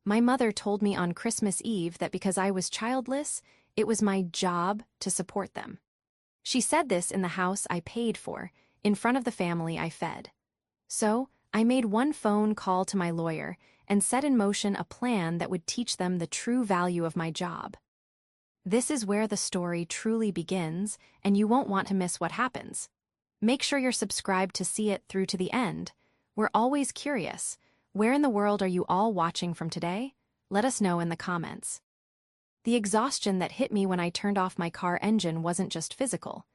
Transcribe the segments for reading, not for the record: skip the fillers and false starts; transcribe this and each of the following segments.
My mother told me on Christmas Eve that because I was childless, it was my job to support them. She said this in the house I paid for, in front of the family I fed. So, I made one phone call to my lawyer and set in motion a plan that would teach them the true value of my job. This is where the story truly begins, and you won't want to miss what happens. Make sure you're subscribed to see it through to the end. We're always curious. Where in the world are you all watching from today? Let us know in the comments. The exhaustion that hit me when I turned off my car engine wasn't just physical.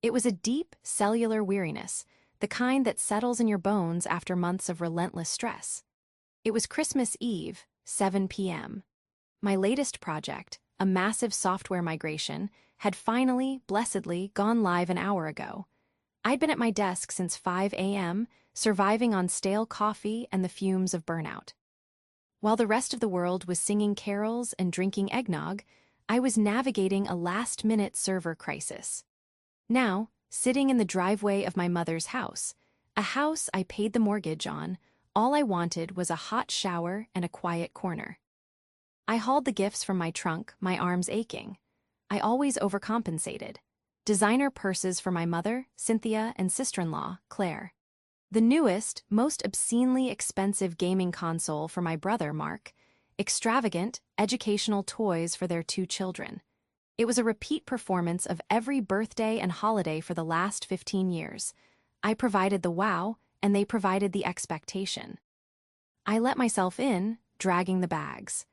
It was a deep, cellular weariness, the kind that settles in your bones after months of relentless stress. It was Christmas Eve, 7 p.m. My latest project, a massive software migration, had finally, blessedly, gone live an hour ago. I'd been at my desk since 5 a.m., surviving on stale coffee and the fumes of burnout. While the rest of the world was singing carols and drinking eggnog, I was navigating a last-minute server crisis. Now, sitting in the driveway of my mother's house, a house I paid the mortgage on, all I wanted was a hot shower and a quiet corner. I hauled the gifts from my trunk, my arms aching. I always overcompensated. Designer purses for my mother, Cynthia, and sister-in-law, Claire. The newest, most obscenely expensive gaming console for my brother, Mark. Extravagant, educational toys for their 2 children. It was a repeat performance of every birthday and holiday for the last 15 years. I provided the wow, and they provided the expectation. I let myself in, dragging the bags.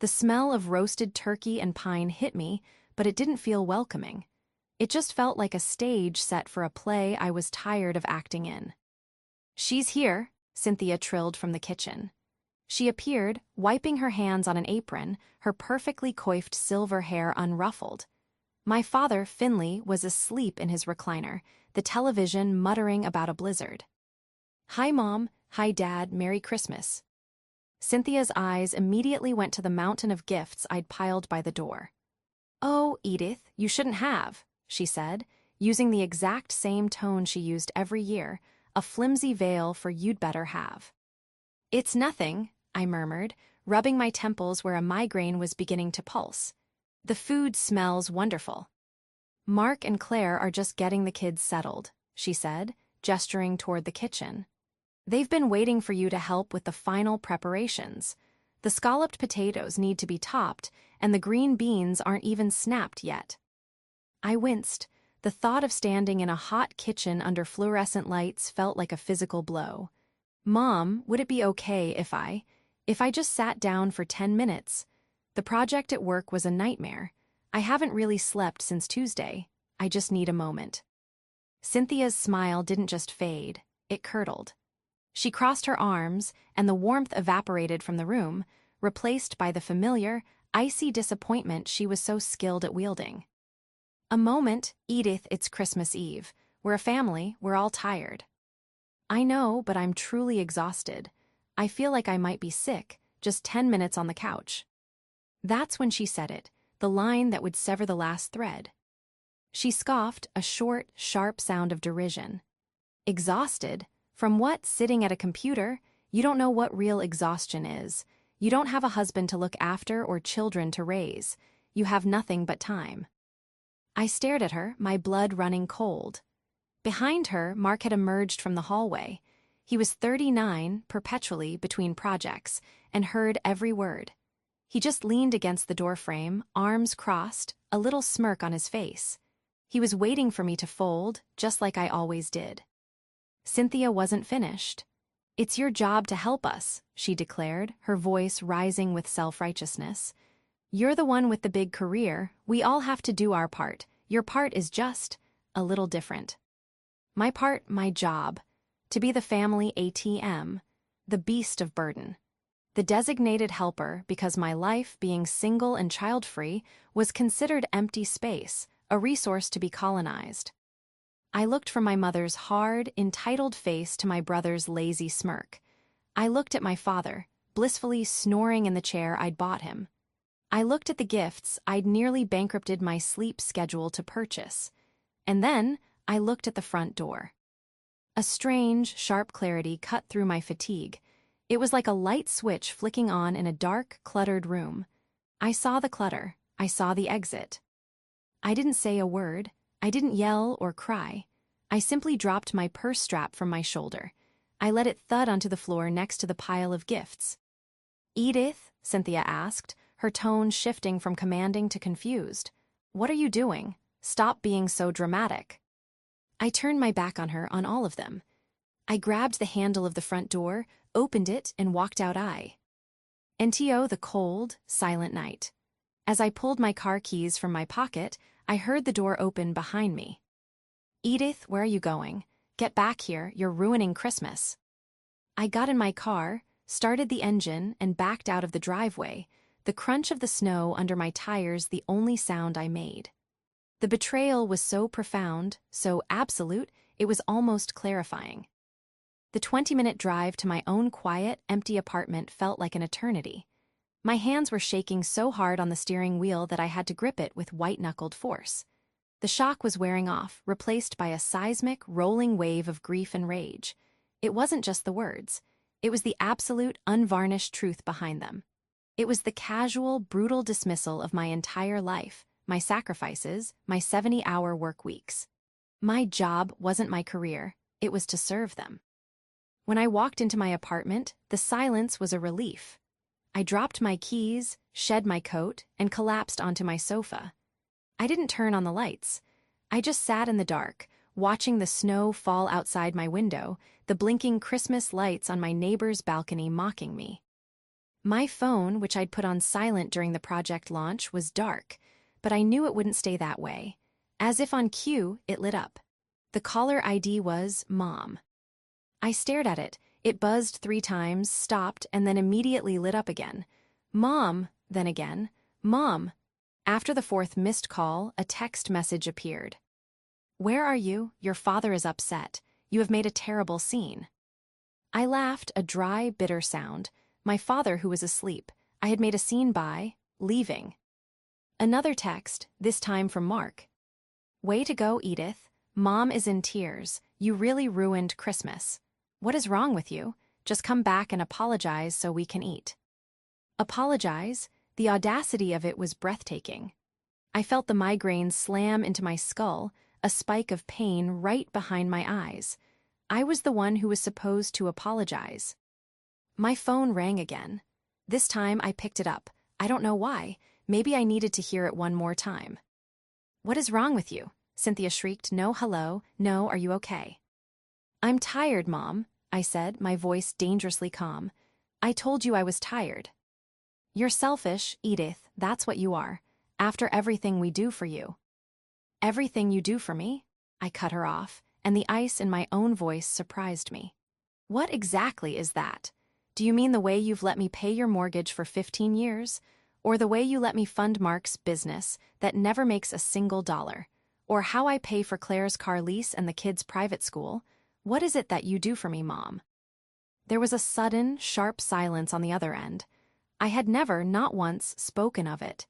The smell of roasted turkey and pine hit me, but it didn't feel welcoming. It just felt like a stage set for a play I was tired of acting in. "She's here," Cynthia trilled from the kitchen. She appeared, wiping her hands on an apron, her perfectly coiffed silver hair unruffled. My father, Finley, was asleep in his recliner, the television muttering about a blizzard. "Hi, Mom. Hi, Dad. Merry Christmas." Cynthia's eyes immediately went to the mountain of gifts I'd piled by the door. "Oh, Edith, you shouldn't have," she said, using the exact same tone she used every year, a flimsy veil for "you'd better have." "It's nothing," I murmured, rubbing my temples where a migraine was beginning to pulse. "The food smells wonderful." "Mark and Claire are just getting the kids settled," she said, gesturing toward the kitchen. "They've been waiting for you to help with the final preparations. The scalloped potatoes need to be topped, and the green beans aren't even snapped yet." I winced. The thought of standing in a hot kitchen under fluorescent lights felt like a physical blow. "Mom, would it be okay if I just sat down for 10 minutes? The project at work was a nightmare. I haven't really slept since Tuesday. I just need a moment." Cynthia's smile didn't just fade, it curdled. She crossed her arms, and the warmth evaporated from the room, replaced by the familiar, icy disappointment she was so skilled at wielding. "A moment, Edith, it's Christmas Eve. We're a family, we're all tired." "I know, but I'm truly exhausted. I feel like I might be sick, just 10 minutes on the couch." That's when she said it, the line that would sever the last thread. She scoffed, a short, sharp sound of derision. "Exhausted? From what, sitting at a computer? You don't know what real exhaustion is. You don't have a husband to look after or children to raise. You have nothing but time." I stared at her, my blood running cold. Behind her, Mark had emerged from the hallway. He was 39, perpetually between projects, and heard every word. He just leaned against the doorframe, arms crossed, a little smirk on his face. He was waiting for me to fold, just like I always did. Cynthia wasn't finished. "It's your job to help us," she declared, her voice rising with self-righteousness. "You're the one with the big career. We all have to do our part. Your part is just a little different." My part, my job. To be the family ATM, the beast of burden. The designated helper because my life, being single and child-free, was considered empty space, a resource to be colonized. I looked from my mother's hard, entitled face to my brother's lazy smirk. I looked at my father, blissfully snoring in the chair I'd bought him. I looked at the gifts I'd nearly bankrupted my sleep schedule to purchase. And then I looked at the front door. A strange, sharp clarity cut through my fatigue. It was like a light switch flicking on in a dark, cluttered room. I saw the clutter. I saw the exit. I didn't say a word. I didn't yell or cry. I simply dropped my purse strap from my shoulder. I let it thud onto the floor next to the pile of gifts. "Edith," Cynthia asked, her tone shifting from commanding to confused. "What are you doing? Stop being so dramatic." I turned my back on her, on all of them. I grabbed the handle of the front door, opened it, and walked out. Into the cold, silent night. As I pulled my car keys from my pocket, I heard the door open behind me. "Edith, where are you going? Get back here, you're ruining Christmas." I got in my car, started the engine, and backed out of the driveway, the crunch of the snow under my tires the only sound I made. The betrayal was so profound, so absolute, it was almost clarifying. The 20-minute drive to my own quiet, empty apartment felt like an eternity. My hands were shaking so hard on the steering wheel that I had to grip it with white-knuckled force. The shock was wearing off, replaced by a seismic, rolling wave of grief and rage. It wasn't just the words. It was the absolute, unvarnished truth behind them. It was the casual, brutal dismissal of my entire life, my sacrifices, my 70-hour work weeks. My job wasn't my career. It was to serve them. When I walked into my apartment, the silence was a relief. I dropped my keys, shed my coat, and collapsed onto my sofa. I didn't turn on the lights. I just sat in the dark, watching the snow fall outside my window, the blinking Christmas lights on my neighbor's balcony mocking me. My phone, which I'd put on silent during the project launch, was dark, but I knew it wouldn't stay that way. As if on cue, it lit up. The caller ID was Mom. I stared at it. It buzzed 3 times, stopped, and then immediately lit up again. "Mom," then again, "Mom." After the 4th missed call, a text message appeared. "Where are you? Your father is upset. You have made a terrible scene." I laughed, a dry, bitter sound. My father, who was asleep. I had made a scene by leaving. Another text, this time from Mark. "Way to go, Edith. Mom is in tears. You really ruined Christmas. What is wrong with you? Just come back and apologize so we can eat." Apologize? The audacity of it was breathtaking. I felt the migraines slam into my skull, a spike of pain right behind my eyes. I was the one who was supposed to apologize. My phone rang again. This time I picked it up. I don't know why. Maybe I needed to hear it one more time. "What is wrong with you?" Cynthia shrieked. "No hello. No, are you okay?" "I'm tired, Mom," I said, my voice dangerously calm. "I told you I was tired." "You're selfish, Edith, that's what you are, after everything we do for you." "Everything you do for me?" I cut her off, and the ice in my own voice surprised me. "What exactly is that? Do you mean the way you've let me pay your mortgage for 15 years? Or the way you let me fund Mark's business that never makes a single dollar? Or how I pay for Claire's car lease and the kids' private school? What is it that you do for me, Mom?" There was a sudden, sharp silence on the other end. I had never, not once, spoken of it.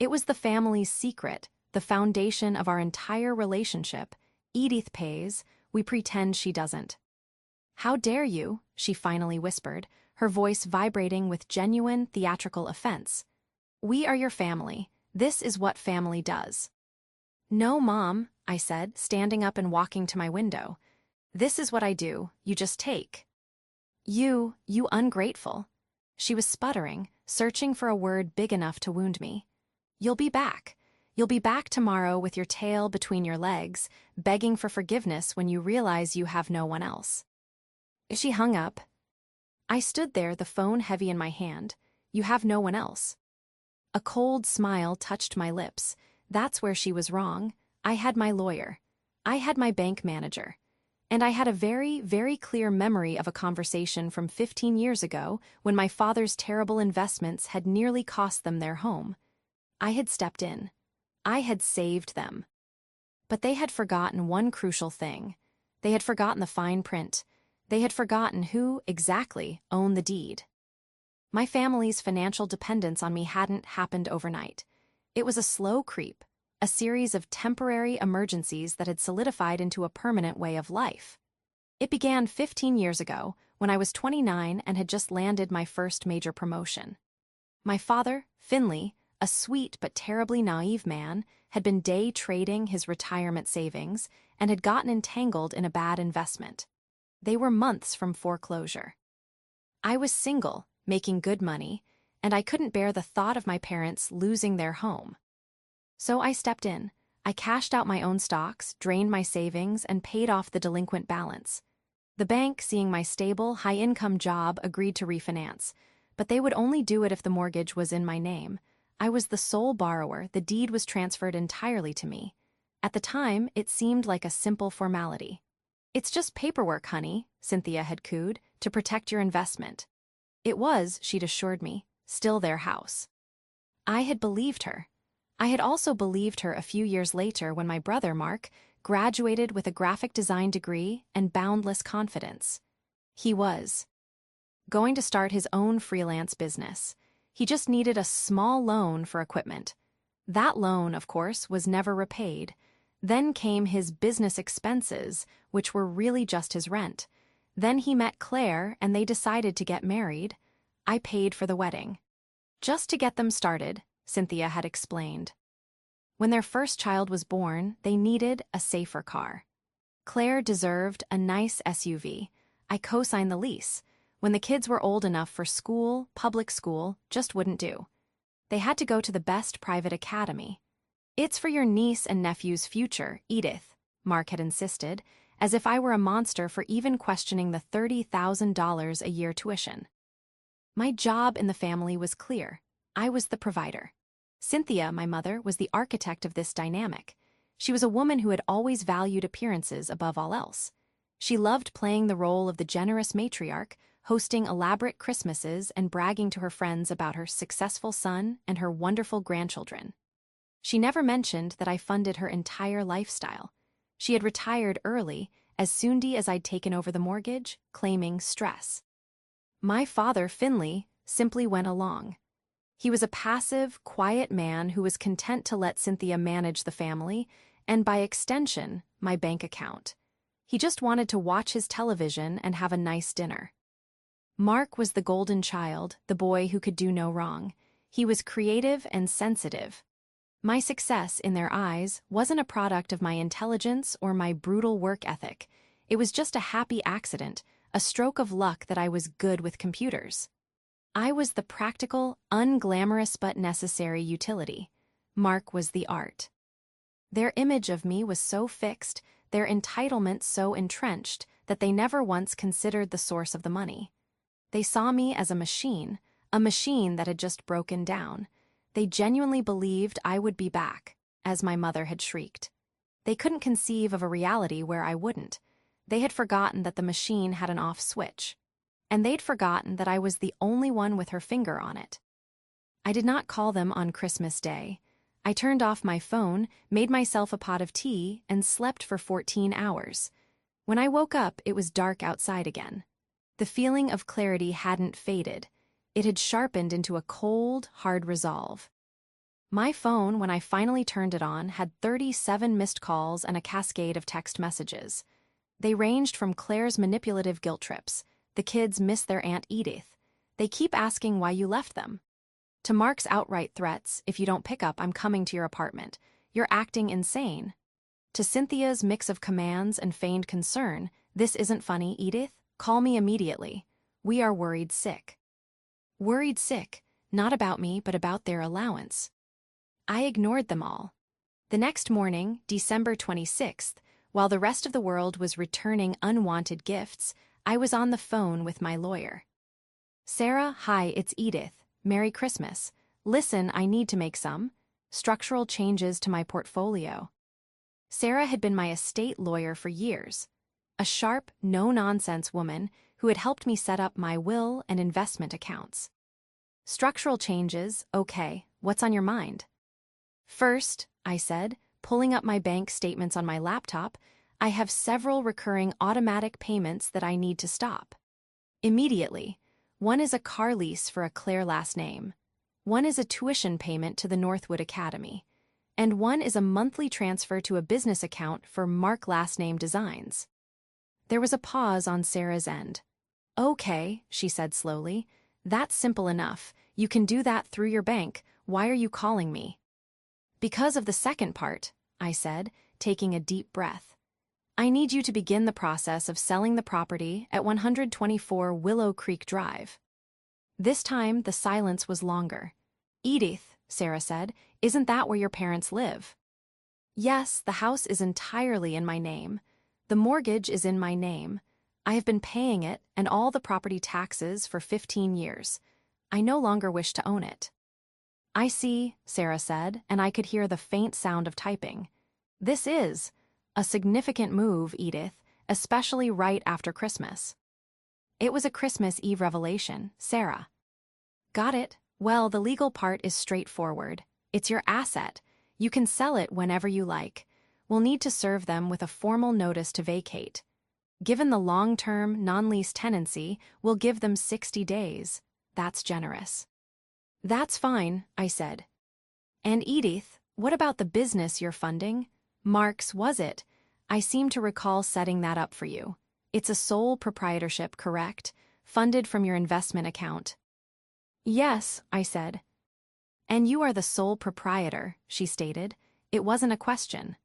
It was the family's secret, the foundation of our entire relationship. Edith pays, we pretend she doesn't. "How dare you?" she finally whispered, her voice vibrating with genuine theatrical offense. "We are your family. This is what family does." "No, Mom," I said, standing up and walking to my window. "This is what I do. You just take." You ungrateful." She was sputtering, searching for a word big enough to wound me. "You'll be back. You'll be back tomorrow with your tail between your legs, begging for forgiveness when you realize you have no one else." She hung up. I stood there, the phone heavy in my hand. "You have no one else." A cold smile touched my lips. That's where she was wrong. I had my lawyer. I had my bank manager. And I had a very, very clear memory of a conversation from 15 years ago when my father's terrible investments had nearly cost them their home. I had stepped in. I had saved them. But they had forgotten one crucial thing. They had forgotten the fine print. They had forgotten who, exactly, owned the deed. My family's financial dependence on me hadn't happened overnight. It was a slow creep, a series of temporary emergencies that had solidified into a permanent way of life. It began 15 years ago, when I was 29 and had just landed my first major promotion. My father, Finley, a sweet but terribly naive man, had been day trading his retirement savings and had gotten entangled in a bad investment. They were months from foreclosure. I was single, making good money, and I couldn't bear the thought of my parents losing their home. So I stepped in. I cashed out my own stocks, drained my savings, and paid off the delinquent balance. The bank, seeing my stable, high-income job, agreed to refinance, but they would only do it if the mortgage was in my name. I was the sole borrower. The deed was transferred entirely to me. At the time, it seemed like a simple formality. "It's just paperwork, honey," Cynthia had cooed, "to protect your investment." It was, she'd assured me, still their house. I had believed her. I had also believed her a few years later when my brother, Mark, graduated with a graphic design degree and boundless confidence. He was going to start his own freelance business. He just needed a small loan for equipment. That loan, of course, was never repaid. Then came his business expenses, which were really just his rent. Then he met Claire and they decided to get married. I paid for the wedding. Just to get them started, Cynthia had explained. When their first child was born, they needed a safer car. Claire deserved a nice SUV. I co-signed the lease. When the kids were old enough for school, public school just wouldn't do. They had to go to the best private academy. "It's for your niece and nephew's future, Edith," Mark had insisted, as if I were a monster for even questioning the $30,000 a year tuition. My job in the family was clear. I was the provider. Cynthia, my mother, was the architect of this dynamic. She was a woman who had always valued appearances above all else. She loved playing the role of the generous matriarch, hosting elaborate Christmases and bragging to her friends about her successful son and her wonderful grandchildren. She never mentioned that I funded her entire lifestyle. She had retired early, as soon as I'd taken over the mortgage, claiming stress. My father, Finley, simply went along. He was a passive, quiet man who was content to let Cynthia manage the family, and by extension, my bank account. He just wanted to watch his television and have a nice dinner. Mark was the golden child, the boy who could do no wrong. He was creative and sensitive. My success, in their eyes, wasn't a product of my intelligence or my brutal work ethic. It was just a happy accident, a stroke of luck that I was good with computers. I was the practical, unglamorous but necessary utility. Mark was the art. Their image of me was so fixed, their entitlement so entrenched, that they never once considered the source of the money. They saw me as a machine that had just broken down. They genuinely believed I would be back, as my mother had shrieked. They couldn't conceive of a reality where I wouldn't. They had forgotten that the machine had an off switch. And they'd forgotten that I was the only one with her finger on it. I did not call them on Christmas Day. I turned off my phone, made myself a pot of tea, and slept for 14 hours. When I woke up, it was dark outside again. The feeling of clarity hadn't faded. It had sharpened into a cold, hard resolve. My phone, when I finally turned it on, had 37 missed calls and a cascade of text messages. They ranged from Claire's manipulative guilt trips. "The kids miss their Aunt Edith. They keep asking why you left them," to Mark's outright threats, "If you don't pick up, I'm coming to your apartment. You're acting insane," to Cynthia's mix of commands and feigned concern, "This isn't funny, Edith. Call me immediately. We are worried sick." Worried sick, not about me but about their allowance. I ignored them all. The next morning, December 26th, while the rest of the world was returning unwanted gifts, I was on the phone with my lawyer. "Sarah, hi, it's Edith. Merry Christmas. Listen, I need to make some structural changes to my portfolio." Sarah had been my estate lawyer for years, a sharp, no-nonsense woman who had helped me set up my will and investment accounts. "Structural changes, okay, what's on your mind?" "First," I said, pulling up my bank statements on my laptop, "I have several recurring automatic payments that I need to stop immediately. One is a car lease for a Claire last name. One is a tuition payment to the Northwood Academy. And one is a monthly transfer to a business account for Mark last name designs." There was a pause on Sarah's end. Okay, she said slowly. That's simple enough. You can do that through your bank. Why are you calling me? Because of the second part, I said, taking a deep breath. I need you to begin the process of selling the property at 124 Willow Creek Drive. This time, the silence was longer. Edith, Sarah said, isn't that where your parents live? Yes, the house is entirely in my name. The mortgage is in my name. I have been paying it and all the property taxes for 15 years. I no longer wish to own it. I see, Sarah said, and I could hear the faint sound of typing. This is a significant move, Edith, especially right after Christmas. It was a Christmas Eve revelation, Sarah. Got it. Well, the legal part is straightforward. It's your asset. You can sell it whenever you like. We'll need to serve them with a formal notice to vacate. Given the long-term, non-lease tenancy, we'll give them 60 days. That's generous. That's fine, I said. And Edith, what about the business you're funding? Mark's, was it? I seem to recall setting that up for you. It's a sole proprietorship, correct? Funded from your investment account. Yes, I said. And you are the sole proprietor, she stated. It wasn't a question.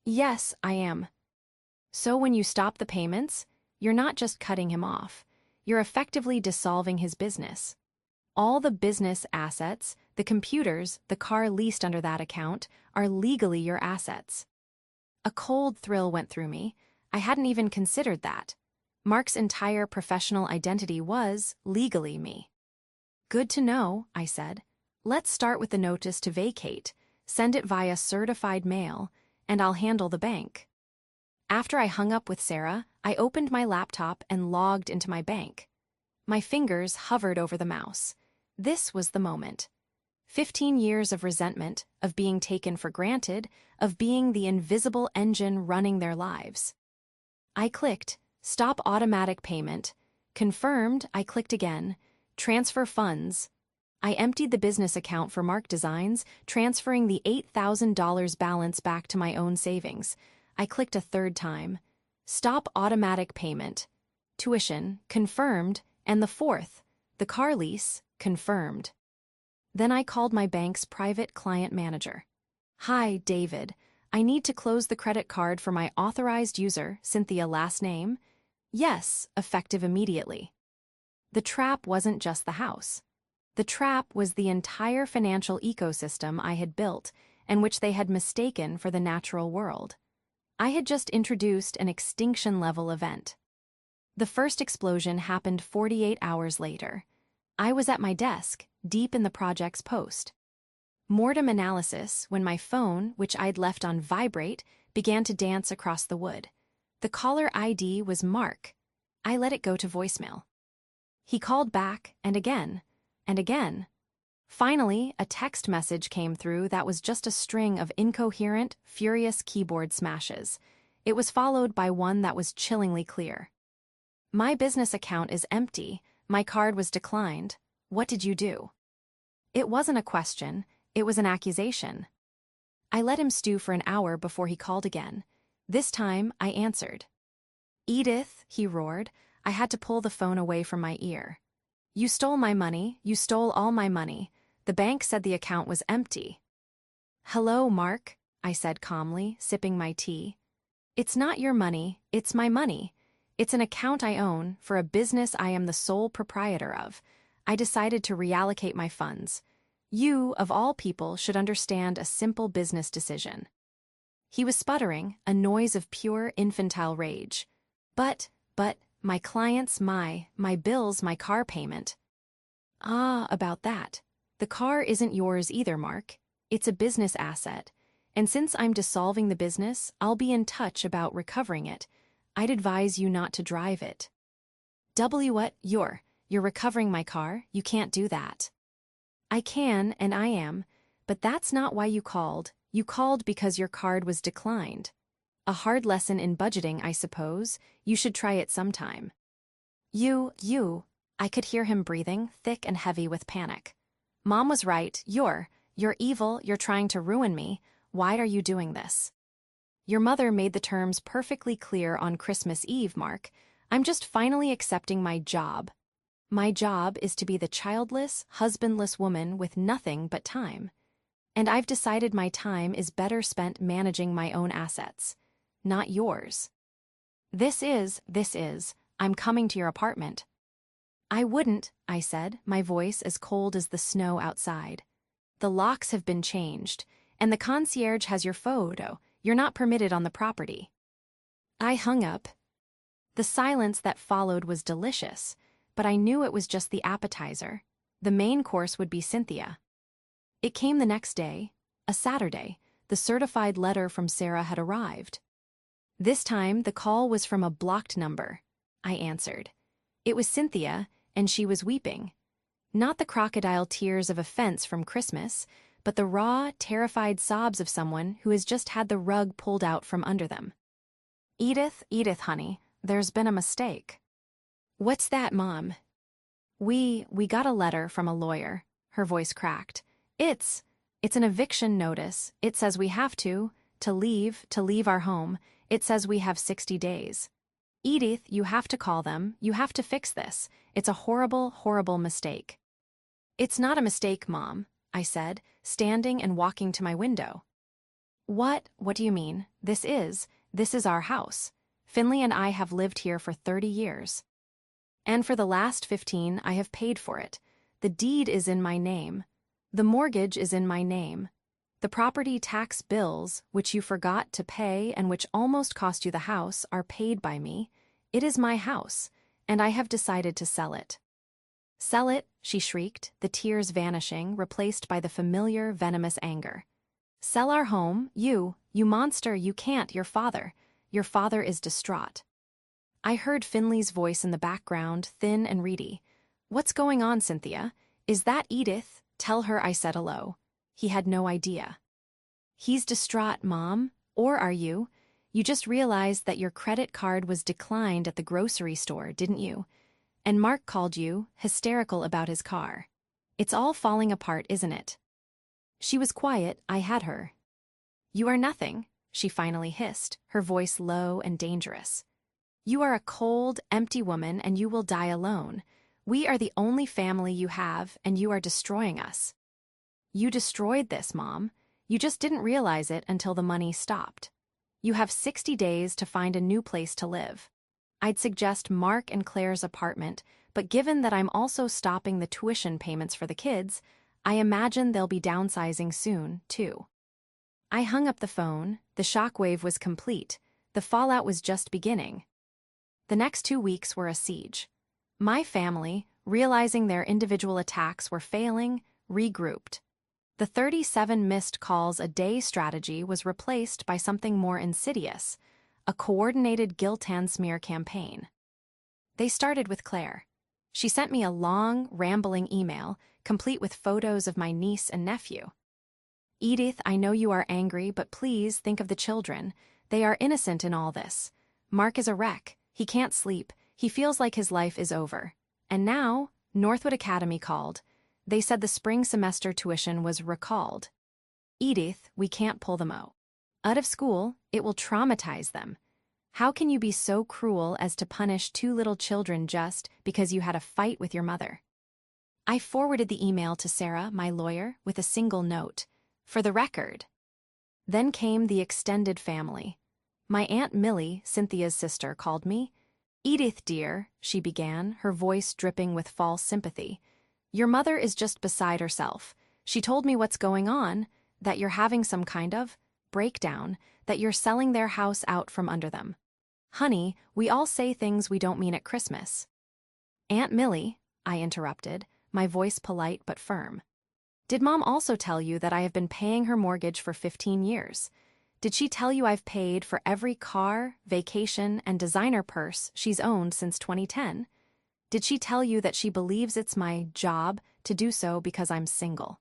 Yes, I am. So when you stop the payments, you're not just cutting him off. You're effectively dissolving his business. All the business assets, the computers, the car leased under that account, are legally your assets. A cold thrill went through me. I hadn't even considered that. Mark's entire professional identity was, legally, me. Good to know, I said. Let's start with the notice to vacate. Send it via certified mail, and I'll handle the bank. After I hung up with Sarah, I opened my laptop and logged into my bank. My fingers hovered over the mouse. This was the moment. 15 years of resentment, of being taken for granted, of being the invisible engine running their lives. I clicked, stop automatic payment. Confirmed, I clicked again, transfer funds. I emptied the business account for Mark Designs, transferring the $8,000 balance back to my own savings. I clicked a third time. Stop automatic payment. Tuition, confirmed, and the fourth, the car lease, confirmed. Then I called my bank's private client manager. Hi, David. I need to close the credit card for my authorized user, Cynthia last name. Yes, effective immediately. The trap wasn't just the house. The trap was the entire financial ecosystem I had built and which they had mistaken for the natural world. I had just introduced an extinction-level event. The first explosion happened 48 hours later. I was at my desk, deep in the project's post. Mortem analysis when my phone, which I'd left on vibrate, began to dance across the wood. The caller ID was Mark. I let it go to voicemail. He called back, and again, and again. Finally, a text message came through that was just a string of incoherent, furious keyboard smashes. It was followed by one that was chillingly clear. My business account is empty. My card was declined. What did you do? It wasn't a question. It was an accusation. I let him stew for an hour before he called again. This time, I answered. Edith, he roared. I had to pull the phone away from my ear. You stole my money. You stole all my money. The bank said the account was empty. Hello, Mark, I said calmly, sipping my tea. It's not your money. It's my money. It's an account I own for a business I am the sole proprietor of. I decided to reallocate my funds. You, of all people, should understand a simple business decision. He was sputtering, a noise of pure infantile rage. But, my clients, my bills, my car payment. Ah, about that. The car isn't yours either, Mark. It's a business asset. And since I'm dissolving the business, I'll be in touch about recovering it. I'd advise you not to drive it. What? You're recovering my car? You can't do that. I can, and I am, but that's not why you called. You called because your card was declined. A hard lesson in budgeting, I suppose. You should try it sometime. I could hear him breathing, thick and heavy with panic. Mom was right. You're evil. You're trying to ruin me. Why are you doing this? Your mother made the terms perfectly clear on Christmas Eve, Mark. I'm just finally accepting my job. My job is to be the childless, husbandless woman with nothing but time. And I've decided my time is better spent managing my own assets, not yours. I'm coming to your apartment. I wouldn't, I said, my voice as cold as the snow outside. The locks have been changed, and the concierge has your photo. You're not permitted on the property. I hung up. The silence that followed was delicious, but I knew it was just the appetizer. The main course would be Cynthia. It came the next day, a Saturday. The certified letter from Sarah had arrived. This time, the call was from a blocked number. I answered. It was Cynthia, and she was weeping. Not the crocodile tears of offense from Christmas, but the raw, terrified sobs of someone who has just had the rug pulled out from under them. Edith, honey, there's been a mistake. What's that, Mom? We got a letter from a lawyer. Her voice cracked. It's an eviction notice. It says we have to leave our home. It says we have 60 days. Edith, you have to call them. You have to fix this. It's a horrible, horrible mistake. It's not a mistake, Mom, I said, standing and walking to my window. What do you mean? This is our house. Finley and I have lived here for 30 years. And for the last 15, I have paid for it. The deed is in my name. The mortgage is in my name. The property tax bills, which you forgot to pay and which almost cost you the house, are paid by me. It is my house, and I have decided to sell it. Sell it, she shrieked, the tears vanishing, replaced by the familiar, venomous anger. Sell our home, you monster, you can't, your father. Your father is distraught. I heard Finley's voice in the background, thin and reedy. What's going on, Cynthia? Is that Edith? Tell her I said hello. He had no idea. He's distraught, Mom. Or are you? You just realized that your credit card was declined at the grocery store, didn't you? And Mark called you, hysterical about his car. It's all falling apart, isn't it? She was quiet. I had her. You are nothing, she finally hissed, her voice low and dangerous. You are a cold, empty woman, and you will die alone. We are the only family you have, and you are destroying us. You destroyed this, Mom. You just didn't realize it until the money stopped. You have 60 days to find a new place to live. I'd suggest Mark and Claire's apartment, but given that I'm also stopping the tuition payments for the kids, I imagine they'll be downsizing soon, too. I hung up the phone. The shockwave was complete. The fallout was just beginning. The next 2 weeks were a siege. My family, realizing their individual attacks were failing, regrouped. The 37 missed calls a day strategy was replaced by something more insidious, a coordinated guilt and smear campaign. They started with Claire. She sent me a long, rambling email, complete with photos of my niece and nephew. Edith, I know you are angry, but please think of the children. They are innocent in all this. Mark is a wreck. He can't sleep. He feels like his life is over. And now, Northwood Academy called. They said the spring semester tuition was recalled. Edith, we can't pull them out of school. It will traumatize them. How can you be so cruel as to punish 2 little children just because you had a fight with your mother? I forwarded the email to Sarah, my lawyer, with a single note. For the record. Then came the extended family. My Aunt Millie, Cynthia's sister, called me. Edith, dear, she began, her voice dripping with false sympathy. Your mother is just beside herself. She told me what's going on, that you're having some kind of breakdown, that you're selling their house out from under them. Honey, we all say things we don't mean at Christmas. Aunt Millie, I interrupted, my voice polite but firm. Did Mom also tell you that I have been paying her mortgage for 15 years? Did she tell you I've paid for every car, vacation, and designer purse she's owned since 2010? Did she tell you that she believes it's my job to do so because I'm single?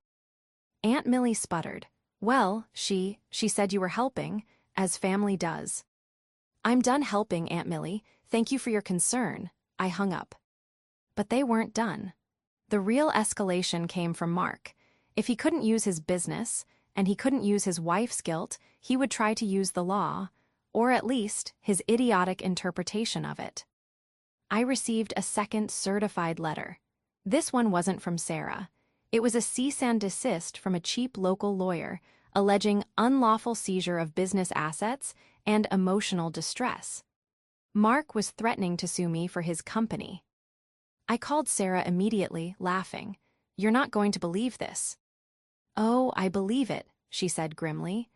Aunt Millie sputtered. Well, she said you were helping, as family does. I'm done helping, Aunt Millie. Thank you for your concern. I hung up. But they weren't done. The real escalation came from Mark. If he couldn't use his business, and he couldn't use his wife's guilt, he would try to use the law, or at least his idiotic interpretation of it. I received a second certified letter. This one wasn't from Sarah. It was a cease and desist from a cheap local lawyer, alleging unlawful seizure of business assets and emotional distress. Mark was threatening to sue me for his company. I called Sarah immediately, laughing. "You're not going to believe this." "Oh, I believe it," she said grimly.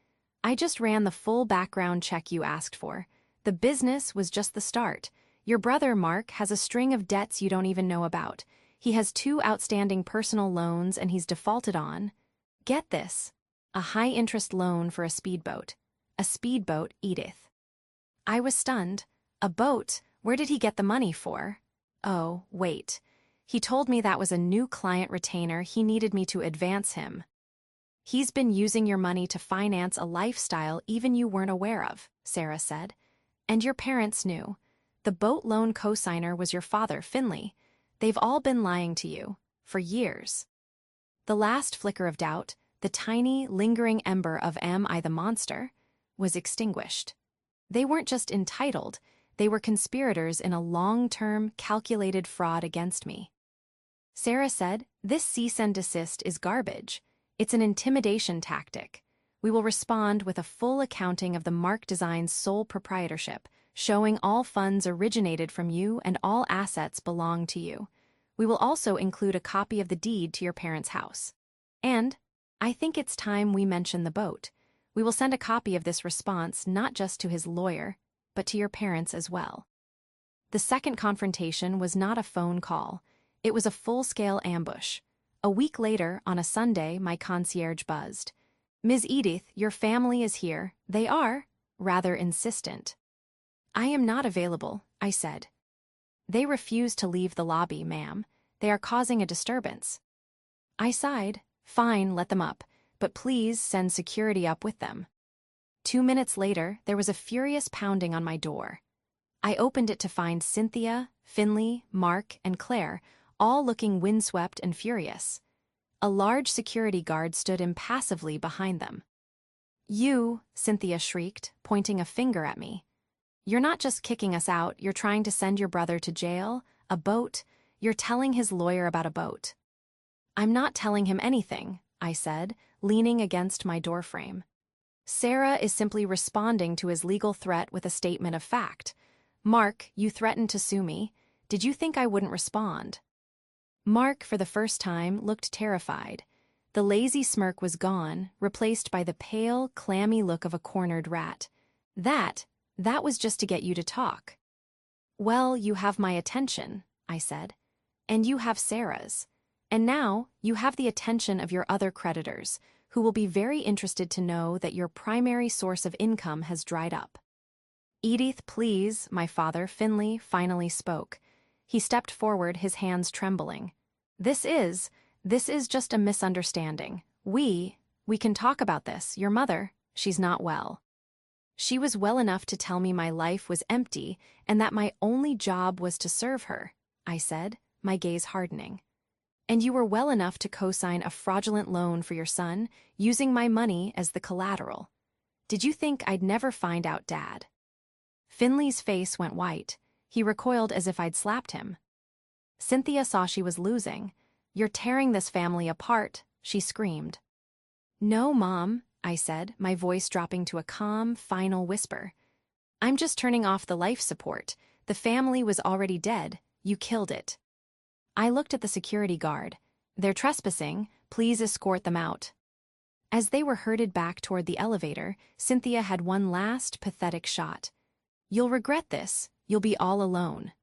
"I just ran the full background check you asked for. The business was just the start. Your brother, Mark, has a string of debts you don't even know about. He has 2 outstanding personal loans and he's defaulted on, get this, a high-interest loan for a speedboat. A speedboat, Edith." I was stunned. A boat? Where did he get the money for? Oh, wait. He told me that was a new client retainer he needed me to advance him. "He's been using your money to finance a lifestyle even you weren't aware of," Sarah said. "And your parents knew. The boat loan cosigner was your father, Finley. They've all been lying to you. For years." The last flicker of doubt, the tiny, lingering ember of "Am I the monster?" was extinguished. They weren't just entitled, they were conspirators in a long-term, calculated fraud against me. Sarah said, "This cease and desist is garbage. It's an intimidation tactic. We will respond with a full accounting of the Mark Design's sole proprietorship, showing all funds originated from you and all assets belong to you. We will also include a copy of the deed to your parents' house. And I think it's time we mention the boat. We will send a copy of this response not just to his lawyer, but to your parents as well." The second confrontation was not a phone call. It was a full-scale ambush. A week later, on a Sunday, my concierge buzzed. "Ms. Edith, your family is here." They are, rather insistent. "I am not available," I said. "They refuse to leave the lobby, ma'am. They are causing a disturbance." I sighed. "Fine, let them up, but please send security up with them." 2 minutes later, there was a furious pounding on my door. I opened it to find Cynthia, Finley, Mark, and Claire, all looking windswept and furious. A large security guard stood impassively behind them. "You," Cynthia shrieked, pointing a finger at me. "You're not just kicking us out, you're trying to send your brother to jail, a boat. You're telling his lawyer about a boat." "I'm not telling him anything," I said, leaning against my doorframe. "Sarah is simply responding to his legal threat with a statement of fact. Mark, you threatened to sue me. Did you think I wouldn't respond?" Mark, for the first time, looked terrified. The lazy smirk was gone, replaced by the pale, clammy look of a cornered rat. That was just to get you to talk." "Well, you have my attention," I said. "And you have Sarah's. And now you have the attention of your other creditors, who will be very interested to know that your primary source of income has dried up." "Edith, please," my father, Finley, finally spoke. He stepped forward, his hands trembling. This is just a misunderstanding. We can talk about this. Your mother, she's not well." "She was well enough to tell me my life was empty and that my only job was to serve her," I said, my gaze hardening. "And you were well enough to co-sign a fraudulent loan for your son, using my money as the collateral. Did you think I'd never find out, Dad?" Finley's face went white. He recoiled as if I'd slapped him. Cynthia saw she was losing. "You're tearing this family apart," she screamed. "No, Mom," I said, my voice dropping to a calm, final whisper. "I'm just turning off the life support. The family was already dead. You killed it." I looked at the security guard. "They're trespassing. Please escort them out." As they were herded back toward the elevator, Cynthia had one last, pathetic shot. "You'll regret this. You'll be all alone."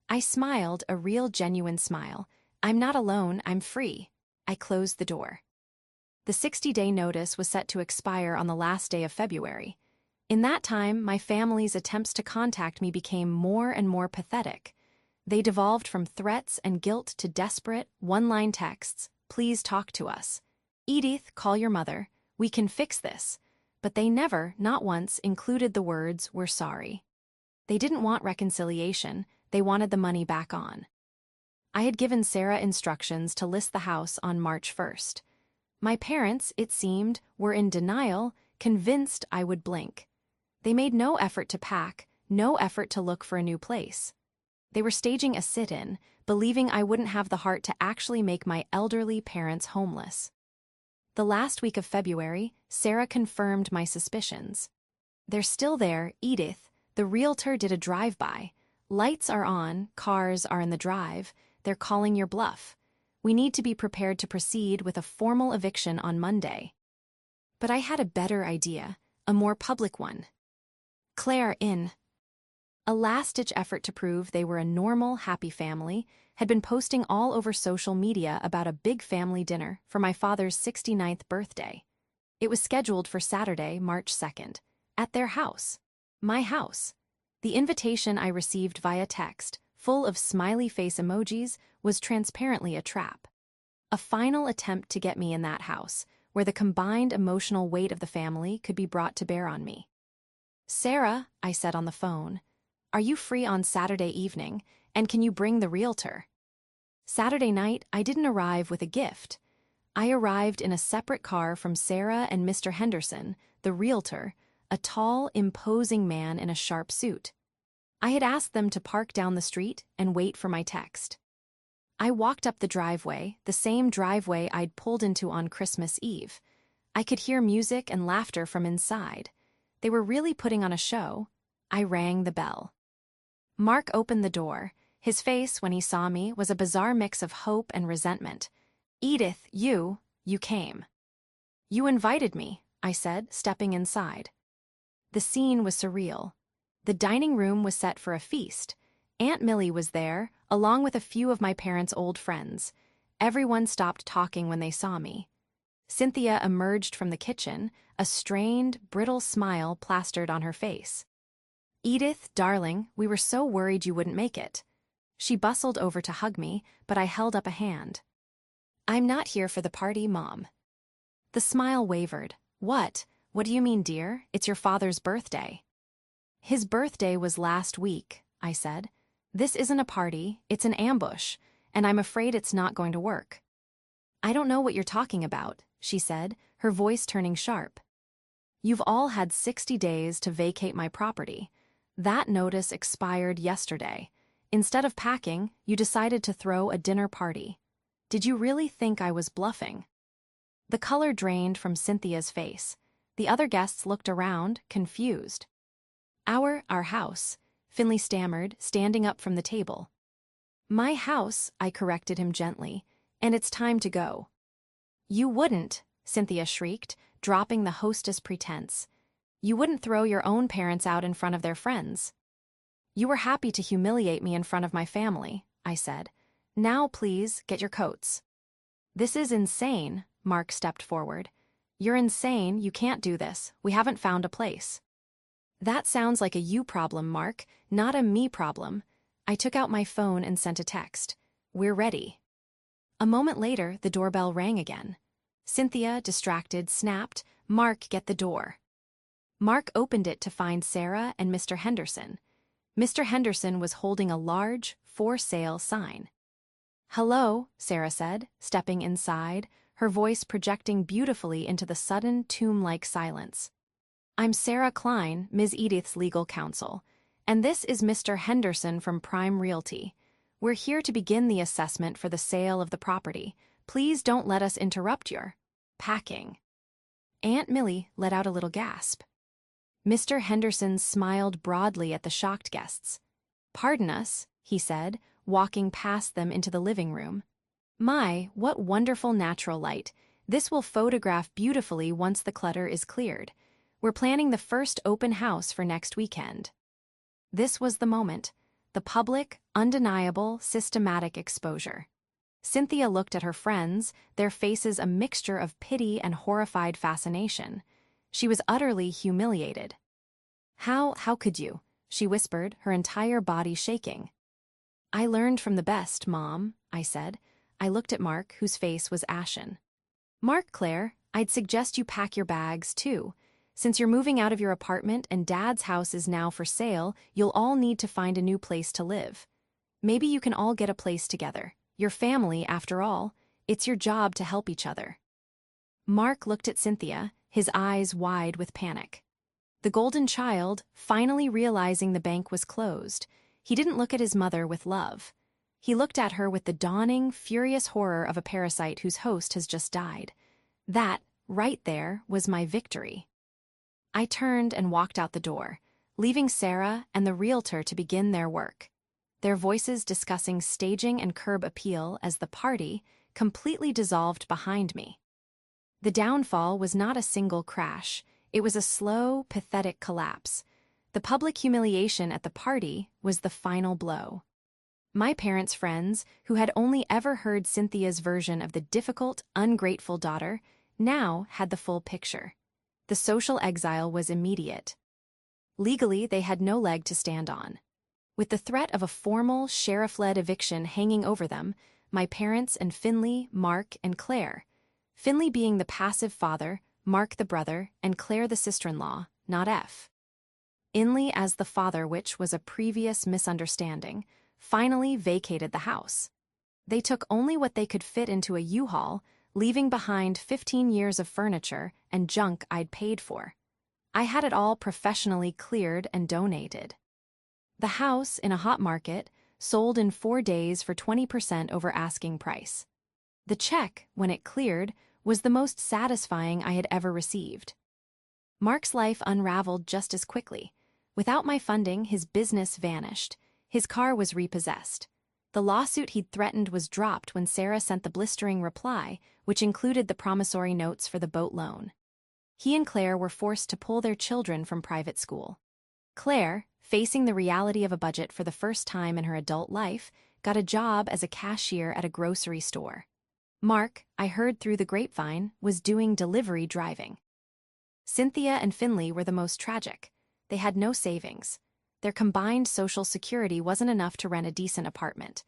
I smiled, a real, genuine smile. "I'm not alone, I'm free." I closed the door. The 60-day notice was set to expire on the last day of February. In that time, my family's attempts to contact me became more and more pathetic. They devolved from threats and guilt to desperate, one-line texts. "Please talk to us." "Edith, call your mother. We can fix this." But they never, not once, included the words, "We're sorry." They didn't want reconciliation. They wanted the money back on. I had given Sarah instructions to list the house on March 1st. My parents, it seemed, were in denial, convinced I would blink. They made no effort to pack, no effort to look for a new place. They were staging a sit-in, believing I wouldn't have the heart to actually make my elderly parents homeless. The last week of February, Sarah confirmed my suspicions. "They're still there, Edith. The realtor did a drive-by. Lights are on, cars are in the drive. They're calling your bluff. We need to be prepared to proceed with a formal eviction on Monday." But I had a better idea, a more public one. Claire in. A last-ditch effort to prove they were a normal, happy family had been posting all over social media about a big family dinner for my father's 69th birthday. It was scheduled for Saturday, March 2nd, at their house. My house. The invitation I received via text, full of smiley face emojis, was transparently a trap. A final attempt to get me in that house, where the combined emotional weight of the family could be brought to bear on me. "Sarah," I said on the phone, "are you free on Saturday evening, and can you bring the realtor?" Saturday night, I didn't arrive with a gift. I arrived in a separate car from Sarah and Mr. Henderson, the realtor, a tall, imposing man in a sharp suit. I had asked them to park down the street and wait for my text. I walked up the driveway, the same driveway I'd pulled into on Christmas Eve. I could hear music and laughter from inside. They were really putting on a show. I rang the bell. Mark opened the door. His face, when he saw me, was a bizarre mix of hope and resentment. "Edith, you came." "You invited me," I said, stepping inside. The scene was surreal. The dining room was set for a feast. Aunt Millie was there, along with a few of my parents' old friends. Everyone stopped talking when they saw me. Cynthia emerged from the kitchen, a strained, brittle smile plastered on her face. "Edith, darling, we were so worried you wouldn't make it." She bustled over to hug me, but I held up a hand. "I'm not here for the party, Mom." The smile wavered. What do you mean, dear? It's your father's birthday." "His birthday was last week," I said. "This isn't a party, it's an ambush, and I'm afraid it's not going to work." "I don't know what you're talking about," she said, her voice turning sharp. "You've all had 60 days to vacate my property. That notice expired yesterday. Instead of packing, you decided to throw a dinner party. Did you really think I was bluffing?" The color drained from Cynthia's face. The other guests looked around, confused. Our house," Finley stammered, standing up from the table. "My house," I corrected him gently, "and it's time to go." "You wouldn't," Cynthia shrieked, dropping the hostess pretense. "You wouldn't throw your own parents out in front of their friends." "You were happy to humiliate me in front of my family," I said. "Now, please, get your coats." "This is insane," Mark stepped forward. "You're insane, you can't do this, we haven't found a place." "That sounds like a you problem, Mark, not a me problem." I took out my phone and sent a text. "We're ready." A moment later, the doorbell rang again. Cynthia, distracted, snapped, "Mark, get the door." Mark opened it to find Sarah and Mr. Henderson. Mr. Henderson was holding a large, "For Sale" sign. "Hello," Sarah said, stepping inside, her voice projecting beautifully into the sudden, tomb-like silence. "I'm Sarah Klein, Ms. Edith's legal counsel, and this is Mr. Henderson from Prime Realty. We're here to begin the assessment for the sale of the property. Please don't let us interrupt your packing." Aunt Millie let out a little gasp. Mr. Henderson smiled broadly at the shocked guests. "Pardon us," he said, walking past them into the living room. "My, what wonderful natural light. This will photograph beautifully once the clutter is cleared. We're planning the first open house for next weekend." This was the moment. The public, undeniable, systematic exposure. Cynthia looked at her friends, their faces a mixture of pity and horrified fascination. She was utterly humiliated. How could you?" she whispered, her entire body shaking. "I learned from the best, Mom," I said. I looked at Mark, whose face was ashen. "Mark, Claire, I'd suggest you pack your bags, too. Since you're moving out of your apartment and Dad's house is now for sale, you'll all need to find a new place to live. Maybe you can all get a place together. Your family, after all. It's your job to help each other." Mark looked at Cynthia, his eyes wide with panic. The golden child, finally realizing the bank was closed. He didn't look at his mother with love. He looked at her with the dawning, furious horror of a parasite whose host has just died. That, right there, was my victory. I turned and walked out the door, leaving Sarah and the realtor to begin their work. Their voices discussing staging and curb appeal as the party completely dissolved behind me. The downfall was not a single crash. It was a slow, pathetic collapse. The public humiliation at the party was the final blow. My parents' friends, who had only ever heard Cynthia's version of the difficult, ungrateful daughter, now had the full picture. The social exile was immediate. Legally, they had no leg to stand on. With the threat of a formal, sheriff-led eviction hanging over them, my parents and Finley, Mark, and Claire, Finley being the passive father, Mark the brother, and Claire the sister-in-law, not F. Inley as the father, which was a previous misunderstanding, finally vacated the house. They took only what they could fit into a U-Haul, leaving behind 15 years of furniture and junk I'd paid for. I had it all professionally cleared and donated. The house, in a hot market, sold in 4 days for 20% over asking price. The check, when it cleared, was the most satisfying I had ever received. Mark's life unraveled just as quickly. Without my funding, his business vanished. His car was repossessed. The lawsuit he'd threatened was dropped when Sarah sent the blistering reply, which included the promissory notes for the boat loan. He and Claire were forced to pull their children from private school. Claire, facing the reality of a budget for the first time in her adult life, got a job as a cashier at a grocery store. Mark, I heard through the grapevine, was doing delivery driving. Cynthia and Finley were the most tragic. They had no savings. Their combined social security wasn't enough to rent a decent apartment.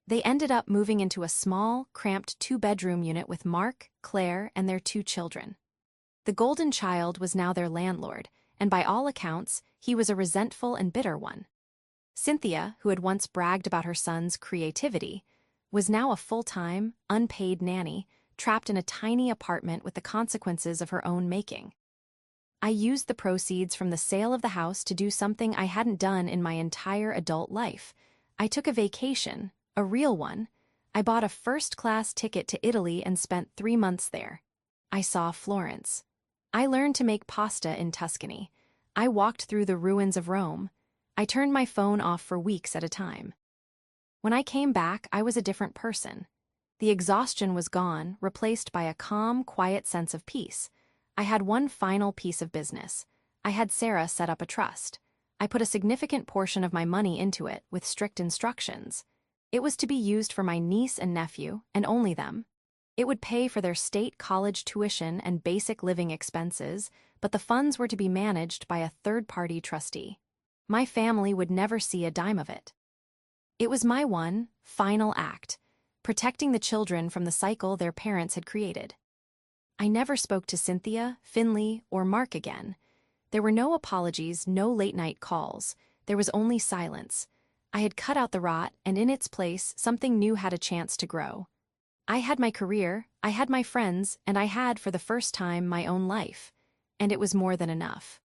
They ended up moving into a small, cramped 2-bedroom unit with Mark, Claire, and their 2 children. The golden child was now their landlord, and by all accounts, he was a resentful and bitter one. Cynthia, who had once bragged about her son's creativity, was now a full-time, unpaid nanny, trapped in a tiny apartment with the consequences of her own making. I used the proceeds from the sale of the house to do something I hadn't done in my entire adult life. I took a vacation, a real one. I bought a first-class ticket to Italy and spent 3 months there. I saw Florence. I learned to make pasta in Tuscany. I walked through the ruins of Rome. I turned my phone off for weeks at a time. When I came back, I was a different person. The exhaustion was gone, replaced by a calm, quiet sense of peace. I had one final piece of business. I had Sarah set up a trust. I put a significant portion of my money into it with strict instructions. It was to be used for my niece and nephew, and only them. It would pay for their state college tuition and basic living expenses, but the funds were to be managed by a third-party trustee. My family would never see a dime of it. It was my one, final act, protecting the children from the cycle their parents had created. I never spoke to Cynthia, Finley, or Mark again. There were no apologies, no late-night calls. There was only silence. I had cut out the rot, and in its place, something new had a chance to grow. I had my career, I had my friends, and I had, for the first time, my own life. And it was more than enough.